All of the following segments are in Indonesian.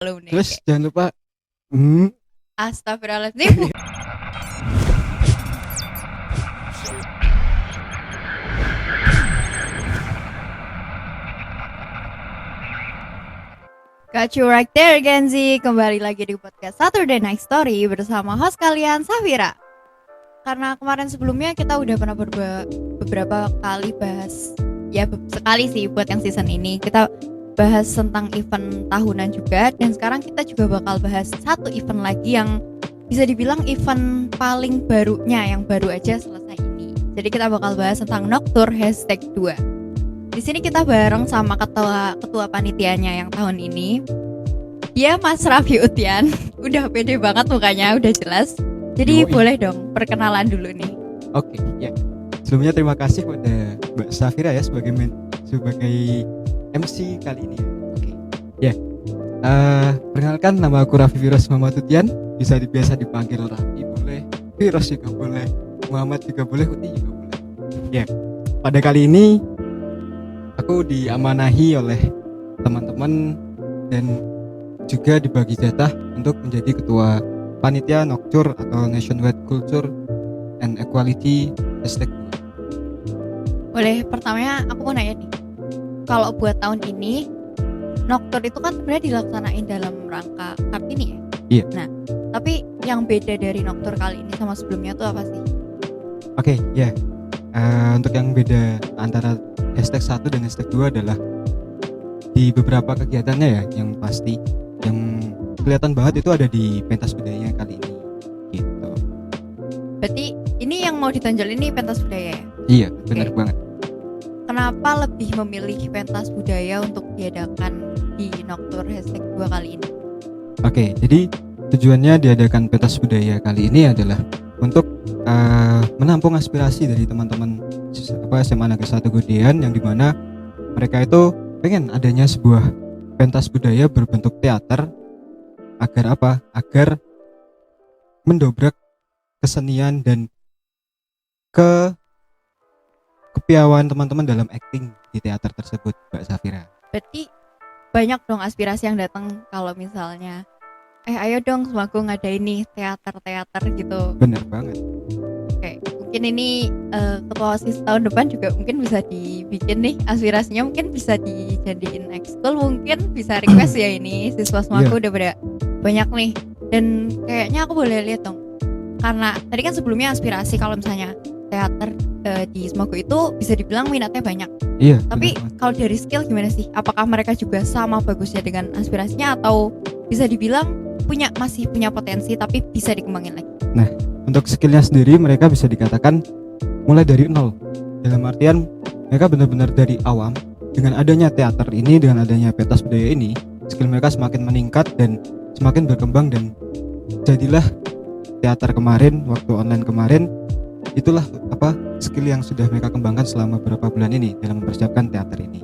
Belum nih Terus kayak jangan lupa hmm, astagfirullahaladzim. Got you right there, Genzi. Kembali lagi di podcast Saturday Night Story bersama host kalian, Safira. Karena kemarin sebelumnya kita udah pernah beberapa kali bahas, ya sekali sih buat yang season ini kita bahas tentang event tahunan juga. Dan sekarang kita juga bakal bahas satu event lagi yang bisa dibilang event paling barunya, yang baru aja selesai ini. Jadi kita bakal bahas tentang Nocturne #2. Di sini kita bareng sama ketua panitianya yang tahun ini. Dia Mas Raffi Utian. Udah pede banget mukanya, udah jelas. Jadi Yoi. boleh dong perkenalan dulu nih. Oke, ya. Sebelumnya terima kasih pada Mbak Safira ya sebagai sebagai MC kali ini. Oke. Ya. Perkenalkan, nama aku Raffi Virus Muhammad Utian. Biasa dipanggil Raffi boleh, Virus juga boleh, Muhammad juga boleh, Uti juga boleh. Ya. Pada kali ini aku diamanahi oleh teman-teman dan juga dibagi jatah untuk menjadi ketua panitia Nocturne atau Nationwide Culture and Equality #2. Boleh pertamanya aku mau nanya nih. Kalau buat tahun ini Nocturne itu kan sebenarnya dilaksanain dalam rangka Kartini ya? Iya. Nah, tapi yang beda dari Nocturne kali ini sama sebelumnya tuh apa sih? Oke, ya. Untuk yang beda antara #1 dan #2 adalah di beberapa kegiatannya ya, yang pasti yang kelihatan banget itu ada di pentas budaya kali ini gitu. Berarti ini yang mau ditonjol ini pentas budaya ya? Iya, benar banget. Kenapa lebih memilih pentas budaya untuk diadakan di Nocturne #2 kali ini? Oke, jadi tujuannya diadakan pentas budaya kali ini adalah untuk menampung aspirasi dari teman-teman SMA Negeri 1 Godean, yang dimana mereka itu pengen adanya sebuah pentas budaya berbentuk teater agar apa? Agar mendobrak kesenian dan kepiawaian teman-teman dalam acting di teater tersebut, Mbak Safira. Berarti banyak dong aspirasi yang datang kalau misalnya ayo dong Semagung ngadain nih teater-teater gitu. Bener banget. Oke, mungkin ini ketua OSIS tahun depan juga mungkin bisa dibikin nih aspirasinya, mungkin bisa dijadiin ekskul, mungkin bisa request ya ini siswa Semagung udah pada banyak nih. Dan kayaknya aku boleh lihat dong, karena tadi kan sebelumnya aspirasi kalau misalnya teater di Semagung itu bisa dibilang minatnya banyak. Iya. Tapi kalau dari skill gimana sih? Apakah mereka juga sama bagusnya dengan aspirasinya, atau bisa dibilang masih punya potensi tapi bisa dikembangin lagi? Nah, untuk skillnya sendiri mereka bisa dikatakan mulai dari nol. Dalam artian mereka benar-benar dari awam. Dengan adanya teater ini, dengan adanya pentas budaya ini, skill mereka semakin meningkat dan semakin berkembang, dan jadilah teater kemarin, waktu online kemarin. Itulah apa skill yang sudah mereka kembangkan selama beberapa bulan ini dalam mempersiapkan teater ini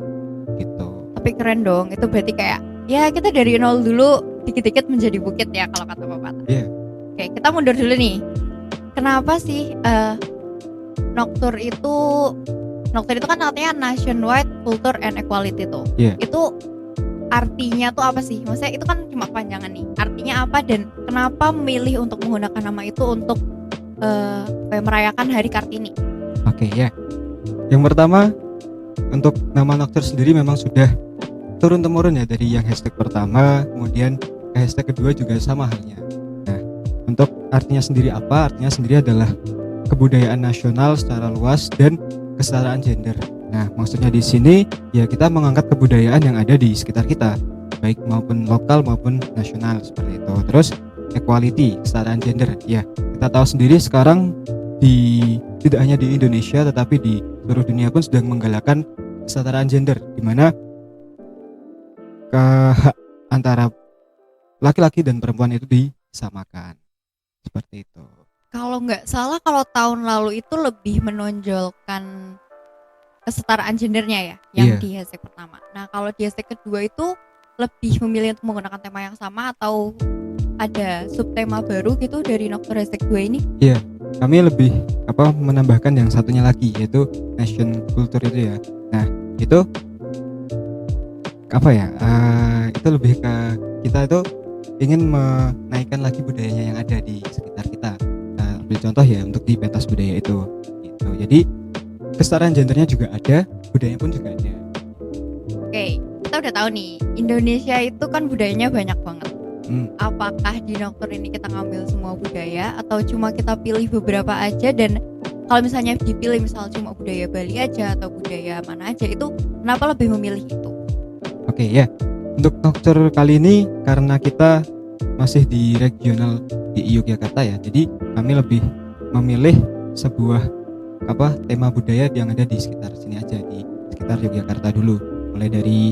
gitu. Tapi keren dong, itu berarti kayak ya kita dari nol dulu, dikit-dikit menjadi bukit ya kalau kata pepatah. Iya. Oke, kita mundur dulu nih. Kenapa sih Nocturne itu kan artinya Nationwide Culture and Equality tuh. Iya. Itu artinya tuh apa sih? Maksudnya itu kan cuma panjangan nih. Artinya apa dan kenapa memilih untuk menggunakan nama itu untuk merayakan Hari Kartini? Oke, ya. Yang pertama, untuk nama Nocturne sendiri memang sudah turun temurun ya, dari yang hashtag pertama, kemudian ke hashtag kedua juga sama halnya. Nah, untuk artinya sendiri apa? Artinya sendiri adalah kebudayaan nasional secara luas dan kesetaraan gender. Nah, maksudnya di sini ya kita mengangkat kebudayaan yang ada di sekitar kita, baik maupun lokal maupun nasional seperti itu. Terus equality, kesetaraan gender. Ya, kita tahu sendiri sekarang tidak hanya di Indonesia tetapi di seluruh dunia pun sedang menggalakkan kesetaraan gender, di mana hak antara laki-laki dan perempuan itu disamakan. Seperti itu. Kalau nggak salah, kalau tahun lalu itu lebih menonjolkan kesetaraan gendernya ya, yang di hashtag pertama. Nah, kalau di hashtag kedua itu lebih memilih untuk menggunakan tema yang sama, atau ada subtema baru gitu dari Nocturne #2 ini? Iya, kami lebih menambahkan yang satunya lagi, yaitu nation culture itu ya. Nah, itu itu lebih ke kita itu ingin menaikkan lagi budayanya yang ada di sekitar kita. Nah, ambil contoh ya untuk di pentas budaya itu gitu. Jadi kesetaraan gendernya juga ada, budayanya pun juga ada. Oke, kita udah tahu nih, Indonesia itu kan budayanya banyak banget. Apakah di Nocturne ini kita ngambil semua budaya atau cuma kita pilih beberapa aja, dan kalau misalnya dipilih misal cuma budaya Bali aja atau budaya mana aja, itu kenapa lebih memilih itu? Oke ya, untuk Nocturne kali ini karena kita masih di regional di Yogyakarta ya, jadi kami lebih memilih sebuah tema budaya yang ada di sekitar sini aja, di sekitar Yogyakarta dulu, mulai dari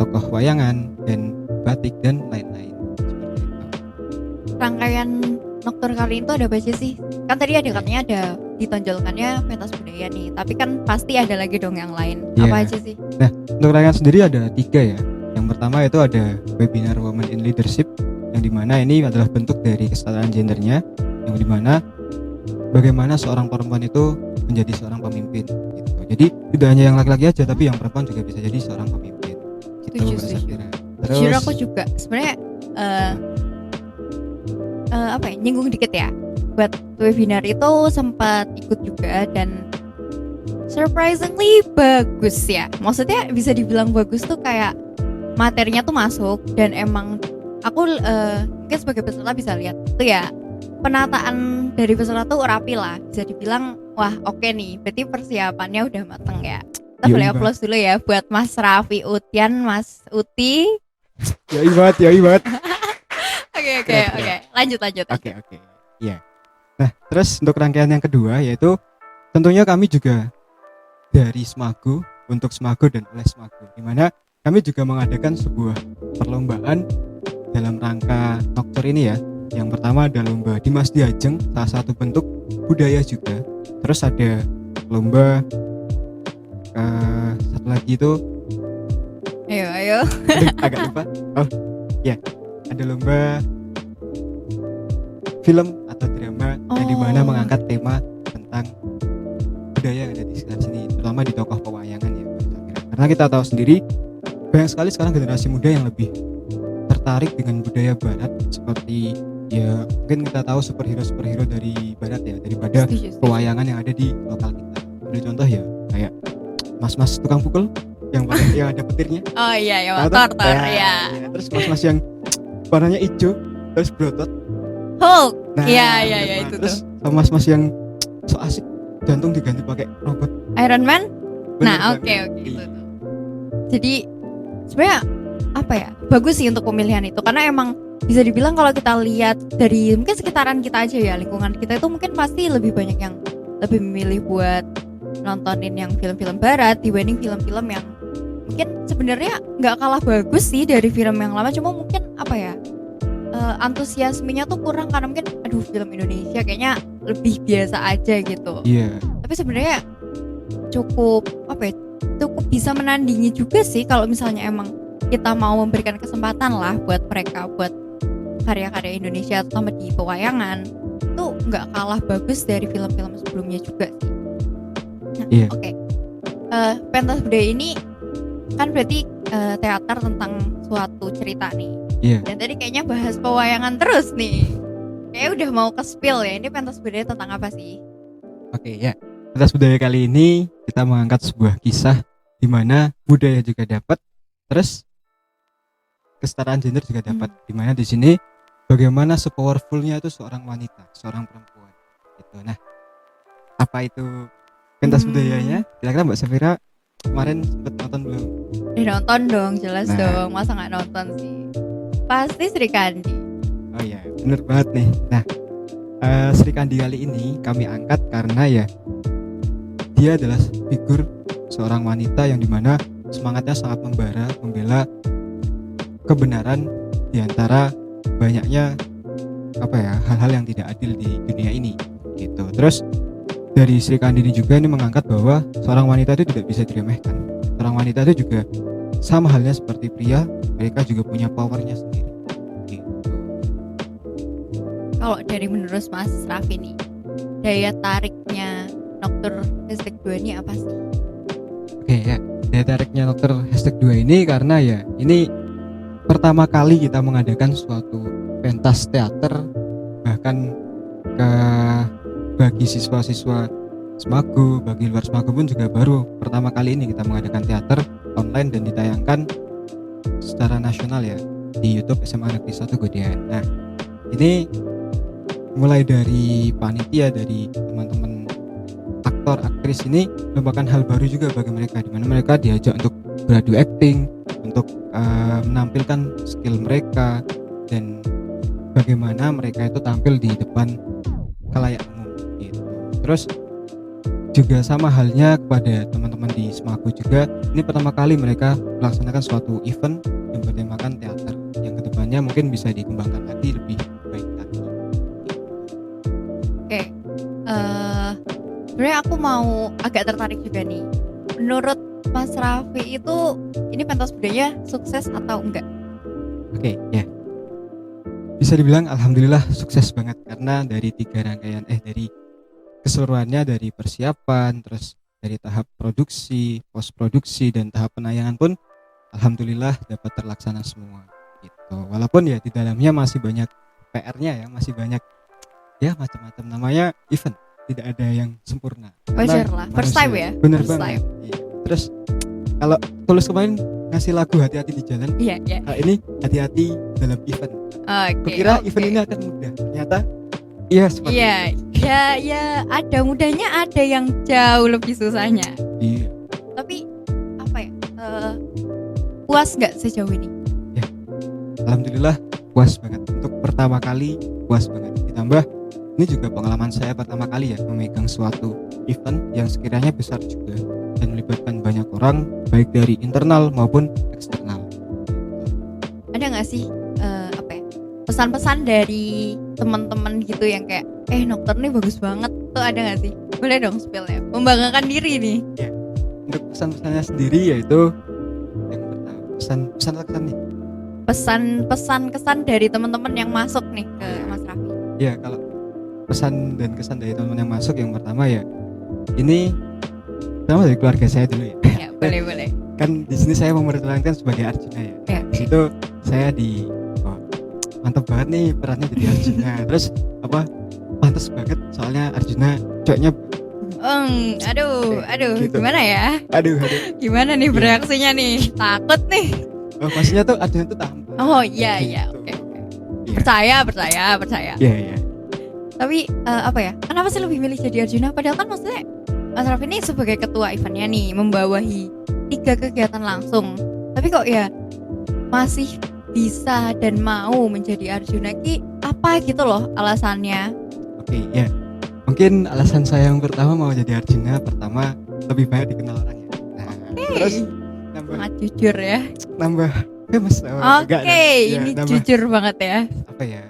tokoh wayangan dan batik dan lain-lain seperti itu. Rangkaian Nocturne kali itu ada apa aja sih? Kan tadi ada katanya ada ditonjolkannya pentas budaya nih, tapi kan pasti ada lagi dong yang lain. Apa aja sih? Nah, untuk rangkaian sendiri ada 3 ya. Yang pertama itu ada webinar Women in Leadership, yang dimana ini adalah bentuk dari kesetaraan gendernya, yang dimana bagaimana seorang perempuan itu menjadi seorang pemimpin gitu. Jadi tidak hanya yang laki-laki aja, tapi yang perempuan juga bisa jadi seorang pemimpin gitu. Setuju. Jujur aku juga sebenarnya nyinggung dikit ya, buat webinar itu sempat ikut juga dan surprisingly bagus ya. Maksudnya bisa dibilang bagus tuh kayak materinya tuh masuk, dan emang aku mungkin sebagai peserta bisa lihat tuh ya, penataan dari peserta tuh rapi lah, bisa dibilang wah oke nih, berarti persiapannya udah mateng ya. Kita boleh applause dulu ya buat Mas Raffi Utian, Mas Uti. Yoi banget. Oke. Lanjut. Oke. Iya. Nah, terus untuk rangkaian yang kedua yaitu tentunya kami juga dari Smago, untuk Smago dan oleh Smago, di mana kami juga mengadakan sebuah perlombaan dalam rangka Nocturne ini ya. Yang pertama ada lomba Dimas Diajeng, salah satu bentuk budaya juga. Terus ada lomba satu lagi itu ayo agak lupa. Oh ya, ada lomba film atau drama yang dimana mengangkat tema tentang budaya yang ada di sekitar sini, terutama di tokoh pewayangan ya. Karena kita tahu sendiri banyak sekali sekarang generasi muda yang lebih tertarik dengan budaya barat, seperti ya mungkin kita tahu superhero dari barat ya, daripada pewayangan yang ada di lokal kita. Ambil contoh ya kayak mas-mas tukang pukul yang ada petirnya. Oh iya ya, motor ya. Terus mas-mas yang warnanya hijau terus berotot. Hulk. Nah, iya itu terus tuh. sama mas-mas yang so asik jantung diganti pakai robot. Iron Man. Bener nah, oke itu tuh. Jadi sebenarnya bagus sih untuk pemilihan itu, karena emang bisa dibilang kalau kita lihat dari mungkin sekitaran kita aja ya, lingkungan kita itu mungkin pasti lebih banyak yang lebih memilih buat nontonin yang film-film barat dibanding film-film yang mungkin sebenarnya nggak kalah bagus sih dari film yang lama, cuma mungkin antusiasmenya tuh kurang karena mungkin film Indonesia kayaknya lebih biasa aja gitu. Iya. Tapi sebenarnya cukup bisa menandingi juga sih kalau misalnya emang kita mau memberikan kesempatan lah buat mereka, buat karya-karya Indonesia terutama di pewayangan itu nggak kalah bagus dari film-film sebelumnya juga sih. Nah, iya. Oke. Pentas budaya ini kan berarti teater tentang suatu cerita nih. Iya. Dan tadi kayaknya bahas pewayangan terus nih. Kayak udah mau ke spill ya. Ini pentas budaya tentang apa sih? Oke ya. Pentas budaya kali ini kita mengangkat sebuah kisah di mana budaya juga dapat, terus kesetaraan gender juga dapat. Di mana di sini bagaimana sepowerfulnya itu seorang wanita, seorang perempuan. Gitu. Nah, apa itu pentas budayanya? Kira-kira Mbak Safira kemarin sempat nonton belum? Nonton dong, jelas dong. Masa nggak nonton sih? Pasti Sri Kandi. Oh iya, bener banget nih. Nah, Sri Kandi kali ini kami angkat karena ya dia adalah figur seorang wanita yang dimana semangatnya sangat membela kebenaran di antara banyaknya hal-hal yang tidak adil di dunia ini gitu. Terus dari Sri Kandi ini juga ini mengangkat bahwa seorang wanita itu tidak bisa diremehkan. Seorang wanita itu juga sama halnya seperti pria, mereka juga punya powernya sendiri gitu. Kalau dari menurut Mas Raffi nih, daya tariknya Nocturne #2 ini apa sih? Oke ya, daya tariknya Nocturne #2 ini karena ya ini pertama kali kita mengadakan suatu pentas teater, bahkan ke bagi siswa-siswa Semago, bagi luar Semago pun juga baru pertama kali ini kita mengadakan teater online dan ditayangkan secara nasional ya di YouTube SMA Negeri 1 Godean. Nah, ini mulai dari panitia, dari teman-teman aktor, aktris, ini merupakan hal baru juga bagi mereka, di mana mereka diajak untuk beradu acting, untuk menampilkan skill mereka dan bagaimana mereka itu tampil di depan khalayak umum gitu. Terus juga sama halnya kepada teman-teman di Semago juga, ini pertama kali mereka melaksanakan suatu event yang bertemakan teater, yang kedepannya mungkin bisa dikembangkan lagi lebih baik lagi. Oke, sebenarnya aku mau agak tertarik juga nih. Menurut Mas Raffi itu ini pentas budaya sukses atau enggak? Oke, ya. Bisa dibilang alhamdulillah sukses banget, karena dari 3 rangkaian dari keseluruhannya, dari persiapan, terus dari tahap produksi, post produksi, dan tahap penayangan pun alhamdulillah dapat terlaksana semua gitu. Walaupun ya di dalamnya masih banyak PR-nya ya, masih banyak ya macam-macam, namanya event, tidak ada yang sempurna. Wajar lah, first time ya. Bener First banget. time. Iya. Terus kalau Tulus kemarin ngasih lagu hati-hati di jalan, Iya, iya. ini hati-hati dalam event. Oke. Kukira event ini akan mudah, ternyata iya seperti Iya, itu. ya ada mudahnya, ada yang jauh lebih susahnya. Iya. Tapi apa ya? Puas nggak sejauh ini? Ya, alhamdulillah puas banget. Untuk pertama kali puas banget. Ditambah ini juga pengalaman saya pertama kali ya memegang suatu event yang sekiranya besar juga dan melibatkan banyak orang, baik dari internal maupun eksternal. Ada nggak sih apa ya, pesan-pesan dari teman-teman gitu yang kayak Nocturne nih bagus banget tuh, ada nggak sih? Boleh dong spill ya, membanggakan diri nih. Ya, untuk pesan-pesannya sendiri yaitu yang pertama, pesan kesan nih. Pesan kesan dari teman-teman yang masuk nih ke Mas Raffi. Ya, kalau pesan dan kesan dari teman-teman yang masuk, yang pertama ya ini pertama dari keluarga saya dulu ya. Ya, boleh. Kan di sini saya memerankan sebagai Arjuna ya. Ya. Di situ saya mantap banget nih perannya jadi Arjuna. Terus pantas banget soalnya Arjuna cowoknya. Aduh, Gitu. gimana ya? Aduh. Gimana nih Ya. bereaksinya nih? Takut nih. Maksudnya tuh Arjuna tuh tampan. Oh iya, Gitu. oke. Iya. Percaya. Iya. Tapi apa ya? Kenapa sih lebih milih jadi Arjuna? Padahal kan maksudnya Mas Raffi ini sebagai ketua eventnya nih, membawahi 3 kegiatan langsung. Tapi kok ya masih bisa dan mau menjadi Arjuna, ki apa gitu loh alasannya? Oke, ya. Mungkin alasan saya yang pertama mau jadi Arjuna, pertama lebih banyak dikenal orang ya. Nah, terus Sangat jujur ya. nambah famous. Oke, ini nambah, jujur banget ya. apa ya?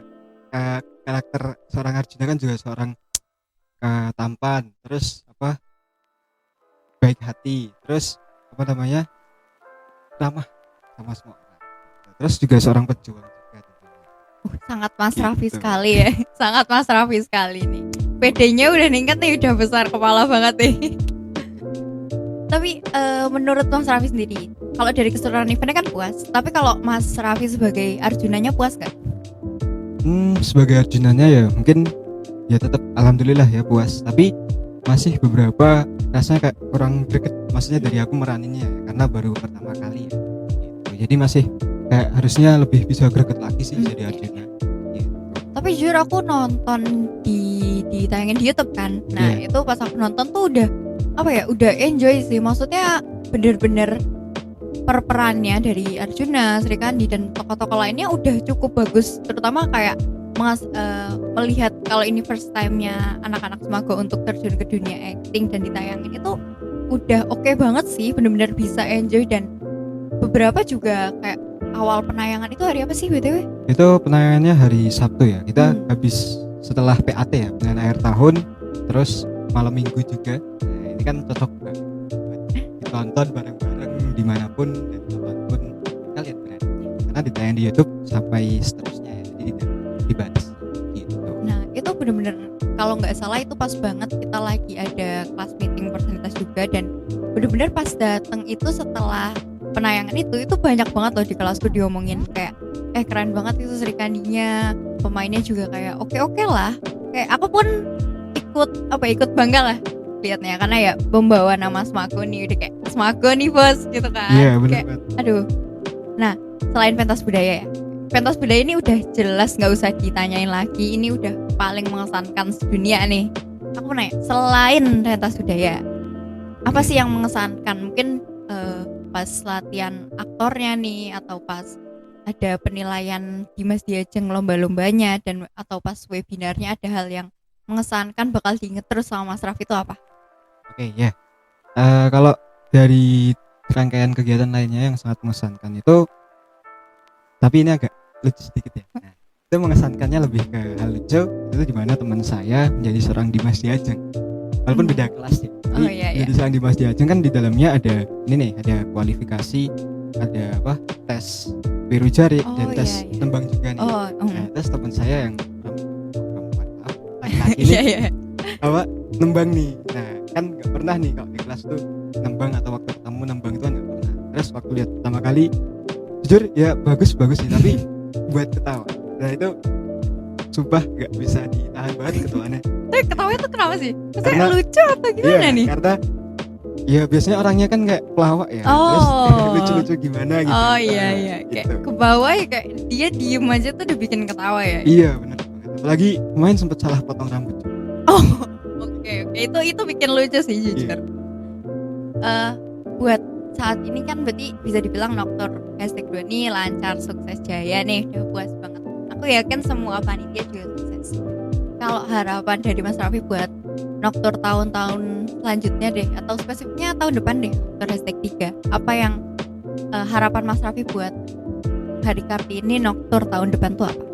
Karakter seorang Arjuna kan juga seorang tampan, terus baik hati, terus ramah sama semua orang. Terus juga seorang pejuang juga tentunya. Sangat Mas Raffi Gitu. sekali ya. Sangat Mas Raffi sekali nih. PD-nya udah ningkat nih, udah besar kepala banget nih. Tapi menurut Mas Raffi sendiri, kalau dari keseluruhan eventnya kan puas. Tapi kalau Mas Raffi sebagai Arjunanya puas gak? Sebagai Arjunanya ya mungkin ya tetap alhamdulillah ya puas. Tapi masih beberapa rasanya kayak kurang greget, maksudnya dari aku meraninnya ya, karena baru pertama kali ya gitu. Jadi masih kayak harusnya lebih bisa greget lagi sih jadi Arjuna gitu. Tapi jujur aku nonton ditayangin di YouTube kan. Nah itu pas aku nonton tuh udah enjoy sih. Maksudnya bener-bener perannya dari Arjuna, Sri Kandi dan tokoh-tokoh lainnya udah cukup bagus. Terutama kayak melihat kalau ini first time-nya anak-anak Semago untuk terjun ke dunia acting dan ditayangin itu udah oke banget sih, bener-bener bisa enjoy. Dan beberapa juga kayak awal penayangan itu hari apa sih BTW? Itu penayangannya hari Sabtu ya. Kita habis setelah PAT ya, dengan akhir tahun, terus malam minggu juga. Nah, ini kan cocok banget buat ditonton bareng-bareng dimanapun dan kapanpun kalian berada, karena ditayang di YouTube sampai seterusnya ya, jadi tidak dibatas gitu. Nah itu bener-bener kalau nggak salah itu pas banget kita lagi ada kelas meeting persentase juga, dan bener-bener pas dateng itu setelah penayangan itu banyak banget loh di kelasku diomongin kayak keren banget itu Sri Kandinya, pemainnya juga kayak oke lah, kayak aku pun ikut bangga lah liatnya karena ya membawa nama Smagoni udah kayak Smagoni bos gitu kan. Iya, benar Kayak, banget. aduh. Nah, selain pentas budaya ya, pentas budaya ini udah jelas nggak usah ditanyain lagi, ini udah paling mengesankan sedunia nih. Aku nanya, selain pentas budaya, apa sih yang mengesankan? Mungkin pas latihan aktornya nih, atau pas ada penilaian Dimas Diajeng lomba-lombanya, dan atau pas webinarnya ada hal yang mengesankan bakal diinget terus sama Mas Raffi itu apa? Oke, ya. Kalau dari rangkaian kegiatan lainnya yang sangat mengesankan itu, tapi ini agak lucu sedikit ya. Nah, itu mengesankannya lebih ke hal lucu itu di mana teman saya menjadi seorang Dimas Diajeng. Walaupun beda kelas ya. Jadi, Oh iya. jadi seorang Dimas Diajeng kan di dalamnya ada ini nih, ada kualifikasi, ada apa? Tes biru jari Oh, dan tes iya. tembang juga nih. Oh, Nah, tes teman saya yang perempuan, laki-laki ini iya. apa nembang nih. Nah, kan nggak pernah nih kalau di kelas tuh nembang, atau waktu ketemu nembang itu kan nggak pernah. Terus waktu lihat pertama kali, jujur ya bagus sih, tapi buat ketawa. Nah itu sumpah nggak bisa ditahan banget ketawaannya. Tapi ketawanya tuh kenapa sih? Maksudnya Karena- lucu atau gimana Iya, nih? karena ya biasanya orangnya kan kayak pelawak ya, Oh. terus lucu-lucu gimana gitu. Oh iya, kayak Gitu. ke bawah ya, kayak dia diem aja tuh udah bikin ketawa ya. Iya benar banget. Apalagi kemarin sempet salah potong rambut. Oh, oke. Itu bikin lucu sih jujur. Buat saat ini kan berarti bisa dibilang Noktor #2 nih lancar, sukses, jaya nih, udah puas banget. Aku yakin semua panitia juga sukses. Kalau harapan dari Mas Raffi buat Noktor tahun-tahun selanjutnya deh, atau spesifiknya tahun depan deh, Noktor #3, apa yang harapan Mas Raffi buat Hari Kartini Noktor tahun depan tuh apa?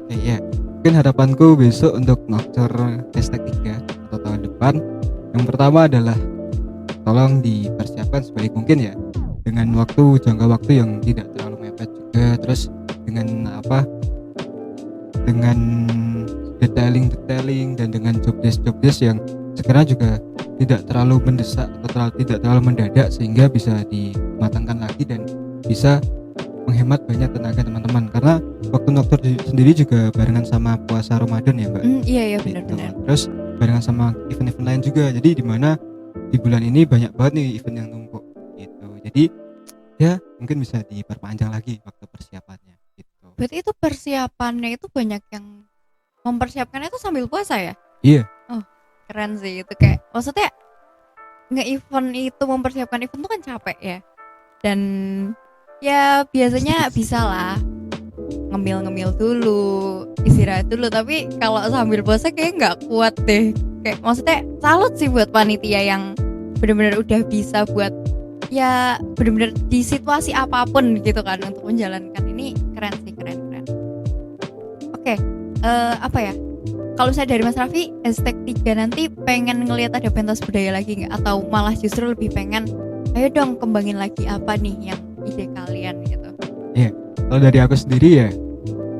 Oke, ya. Mungkin harapanku besok untuk Noktor #3 atau tahun depan, yang pertama adalah tolong dipersiapkan sebaik mungkin ya, dengan jangka waktu yang tidak terlalu mepet juga, terus dengan dengan detailing dan dengan job desk yang segera juga tidak terlalu mendesak atau tidak terlalu mendadak, sehingga bisa dimatangkan lagi dan bisa menghemat banyak tenaga teman-teman, karena waktu Noktor sendiri juga barengan sama puasa Ramadan ya Mbak. Iya Gitu. benar-benar. Terus barengan sama event-event lain juga, jadi dimana di bulan ini banyak banget nih event yang numpuk gitu. Jadi ya mungkin bisa diperpanjang lagi waktu persiapannya gitu. Berarti itu persiapannya itu banyak yang mempersiapkannya itu sambil puasa ya? Iya. Keren sih itu, kayak maksudnya nge-event itu, mempersiapkan event itu kan capek ya, dan ya biasanya bisa lah ngemil-ngemil dulu, istirahat dulu, tapi kalau sambil puasa kayak nggak kuat deh. Kayak maksudnya salut sih buat panitia yang benar-benar udah bisa buat ya benar-benar di situasi apapun gitu kan untuk menjalankan ini. Keren sih, keren. Oke, apa ya, kalau saya dari Mas Raffi, #3 nanti pengen ngelihat ada pentas budaya lagi nggak, atau malah justru lebih pengen ayo dong kembangin lagi apa nih yang ide kalian gitu? Kalau dari aku sendiri ya,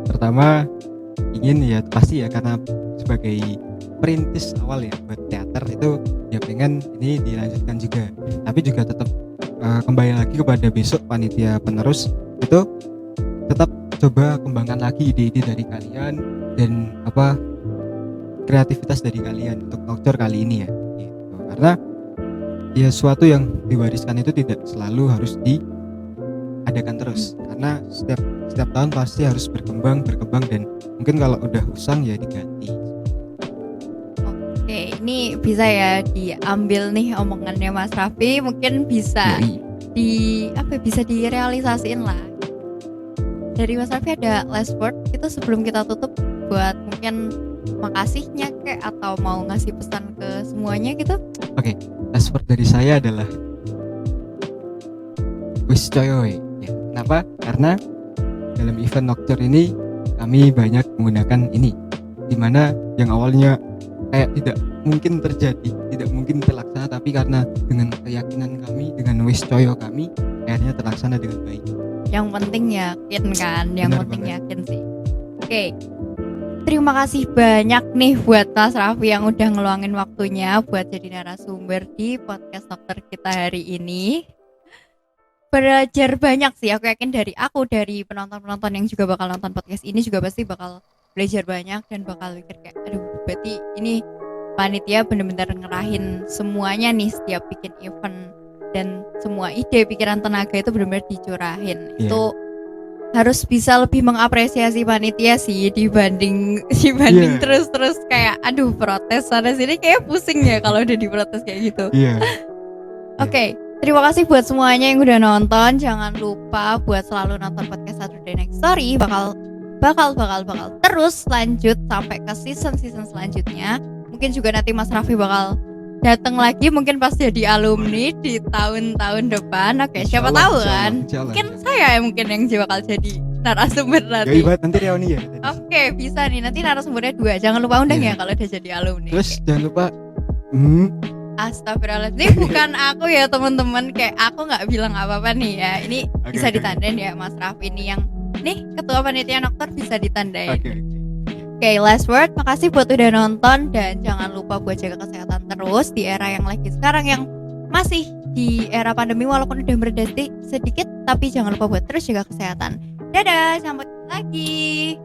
pertama ingin ya pasti ya, karena sebagai perintis awal ya buat teater itu, ya pengen ini dilanjutkan juga, tapi juga tetap kembali lagi kepada besok panitia penerus itu, tetap coba kembangkan lagi ide-ide dari kalian dan kreativitas dari kalian untuk Noktor kali ini ya gitu. Karena ya suatu yang diwariskan itu tidak selalu harus diadakan terus, karena setiap tahun pasti harus berkembang dan mungkin kalau udah usang ya diganti. Oke, ini bisa ya diambil nih omongannya Mas Raffi, mungkin bisa bisa direalisasiin lah. Dari Mas Raffi ada last word itu sebelum kita tutup, buat mungkin makasihnya kayak, atau mau ngasih pesan ke semuanya gitu? Last word dari saya adalah wis coyoy ya. Kenapa? Karena dalam event Noktor ini kami banyak menggunakan ini, dimana yang awalnya kayak tidak mungkin terjadi, tidak mungkin terlaksana, tapi karena dengan keyakinan kami, dengan wis coyo kami, akhirnya terlaksana dengan baik. Yang penting yakin kan, yang Benar penting banget. yakin sih. Oke, terima kasih banyak nih buat Mas Raffi yang udah ngeluangin waktunya buat jadi narasumber di podcast dokter kita hari ini. belajar banyak sih. Aku yakin dari penonton-penonton yang juga bakal nonton podcast ini juga pasti bakal belajar banyak dan bakal mikir kayak aduh berarti ini panitia bener-bener ngerahin semuanya nih setiap bikin event, dan semua ide, pikiran, tenaga itu bener-bener dicurahin. Iya. Itu harus bisa lebih mengapresiasi panitia sih dibanding Iya. terus kayak aduh protes sana sini, kayak pusing ya kalau udah diprotes kayak gitu. Iya. Oke, terima kasih buat semuanya yang udah nonton. Jangan lupa buat selalu nonton podcast Saturday Night Story. Bakal terus lanjut sampai ke season selanjutnya. Mungkin juga nanti Mas Raffi bakal datang lagi, mungkin pas jadi alumni di tahun-tahun depan. Oke, siapa Insyaallah, tahu insyaallah, kan? insyaallah, Mungkin insyaallah. saya mungkin yang bakal jadi narasumber Ya nanti. ibarat nanti reuni ya. Oke, bisa nih. Nanti narasumbernya 2. Jangan lupa undang Iya. ya kalau udah jadi alumni. Terus Oke. jangan lupa Astagfirullahaladzim, bukan aku ya teman-teman, kayak aku nggak bilang apa-apa nih ya. Ini Oke, bisa oke. ditandain ya Mas Raffi nih, yang nih ketua panitia Nokter bisa ditandain. Oke. Oke, last word. Makasih buat udah nonton, dan jangan lupa buat jaga kesehatan terus di era yang lagi sekarang, yang masih di era pandemi walaupun udah mereda sedikit, tapi jangan lupa buat terus jaga kesehatan. Dadah, sampai lagi.